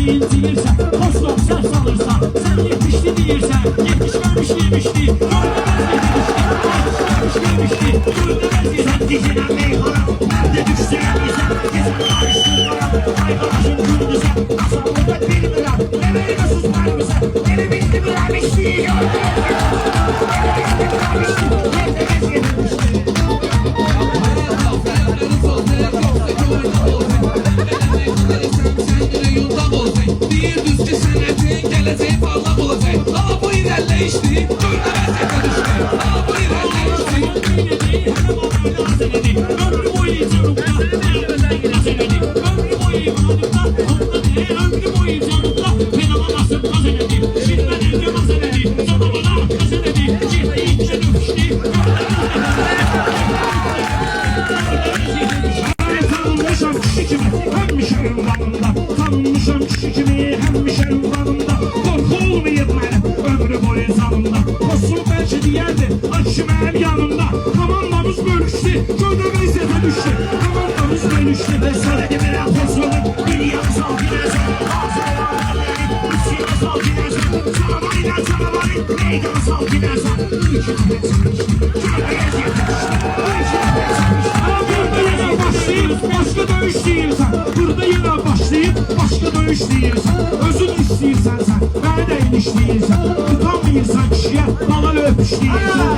inciyirsən, dostum sən salırsan, sən yetişdi deyirsən, yetişməmiş yemişdi, görməməz yemişdi, görməməz yemişdi, sən dizilən meyxanam, mən də düşsəyəm izəm, gezəm qarışdırmaram, ayqalaşım gündüzəm, asanlıqda bilmirəm, nə verimə susmaymışəm, elə bildi biləmişdi, tanınmışam kişi kimi həmişə ünvanımda, qorxu olmayıb mənim ömrü boyu zanımda, Tosun bəlkə deyərdi, aşı mənim yanımda, komandamız bölüşdü, göydə vəziyyətə düşdü, komandamız bölüşdü, və sənədi mənəm Tosunun, dünyamı salginəzəm, ağzına yanlarım, üstünə salginəzəm, canavarı, meydanı salginəzəm, ülkə göydə vəziyyətə düşdü, başqa döyüş deyirsən, burada yenə başlayıb, başqa döyüş deyirsən, özün istəyirsən sən, məni də ilişləyirsən, tutanmayırsan kişiyə, bana öpüş deyirsən,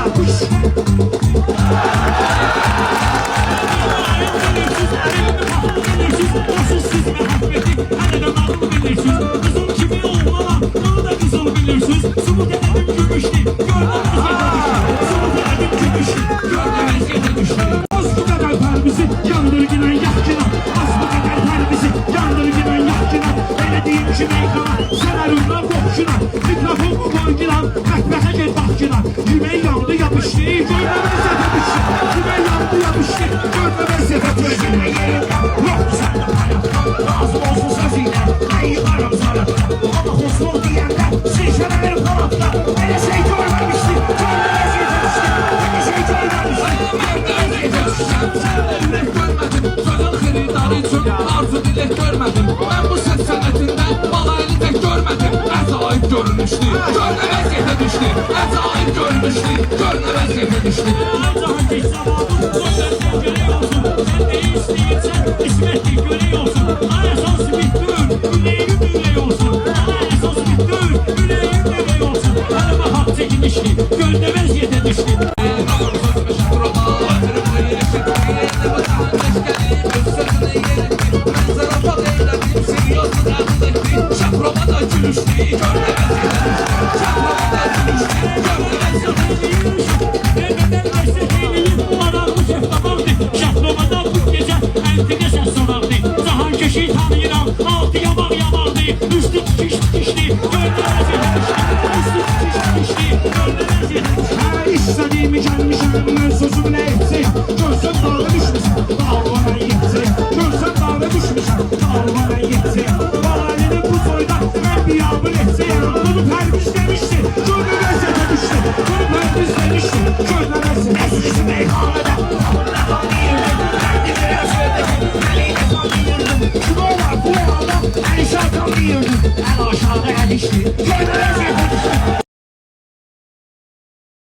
siz məhəbbəti, hələ də nağıl bilirsiniz, qızıl kimi olmalar, bunu da qızıl bilirsiniz, subut edelim gümüşlü, görməməz yetə düşdü, subut edelim gümüşlü, görməməz yetə düşdü. Az bu qədər pərbizi, yandır ginən yaxkına, az bu qədər pərbizi, yandır ginən yaxkına, elə deyim ki meyxana, sənərundan qoxşuna, mikrofon qoyginan, mətbəxə gel baxkına, yemək yandı yapışdı, görməməz yetə düşdü, yemək yandı yapışdı, görməməz yetə düşdü. Lazım olsun sözüyle, ben yıkarım sana, ama hosmol diyende, şişelerim kanatla, böyle şey görmemiştim, görmemez yetemiştim, böyle şey görmemiştim, görmemez yetemiştim. Sen dilek görmedim, sözün xiridarı için arzu dilek görmedim, ben bu ses sənətindən balayını tek görmedim, əzaib görünüşlü, görmemez yete düştü, əzaib görünüşlü, görmemez yete düştü. Ancaq hiç zamanın, sözlerden görüyorsun, sen de istəyirsən, ismətli görüyorsun, esas bittir, üleyim ülüyorsun, esas bittir, üleyim ülüyorsun, hadi bakalım çekinişli, gölde vəziyyətə düşdü. Şahrobada gülüştü, görmemez yete düştü, Şahrobada gülüştü, görmemez yete düştü. Neden versə heyliyim, maraqlı şəftamardı, Şahrobada bu gecə əntiqə səs sonardı, Cahan köşü tanıyıram, altı yamaq yamardı, üstü tikişdi, görmemez yete düşdü, üstü tikişdi, görmemez yete düşdü. Hə, istədiyimi gəlmişəm, mən sözümlə etsəyəm, görsəm dağa düşmüşəm, dağlara yetsəyəm, görsəm dağa düşmüşəm, dağlara yetsəyəm, balayını bu soyda mən biyabır etsəyəm, bunu pərviz demişdi, görmemez yete düşdü, bunu pərviz demişdi, görmemez yete düşdü.